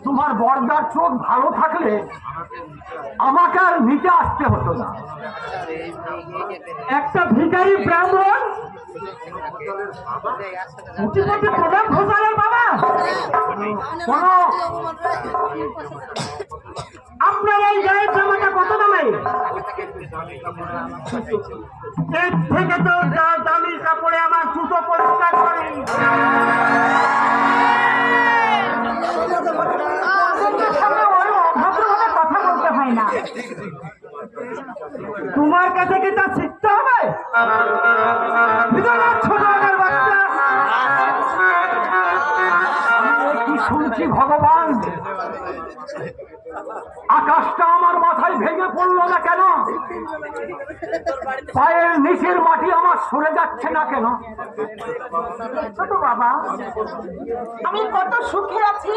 তোমার বর্দার চোখ ভালো থাকলে আমাকে আর নিচে আসতে হতো না। একটা ভিখারি ব্রাহ্মণ প্রধান ঘোষালের বাবা কোন আপনার এই গায়ের জামাটা কত দামে? এর থেকে তো দামি কাপড়ে আমার জুতো পরিষ্কার করে। কথা বলতে হয় না, তোমার কাছে কি তা শিখতে হবে? কি শুনছি ভগবান, আকাশটা আমার মাথায় ভেঙে পড়লো না কেন? পায়ের নিচের মাটি আমার সরে যাচ্ছে না কেন? ছোট বাবা, আমি কত সুখে আছি।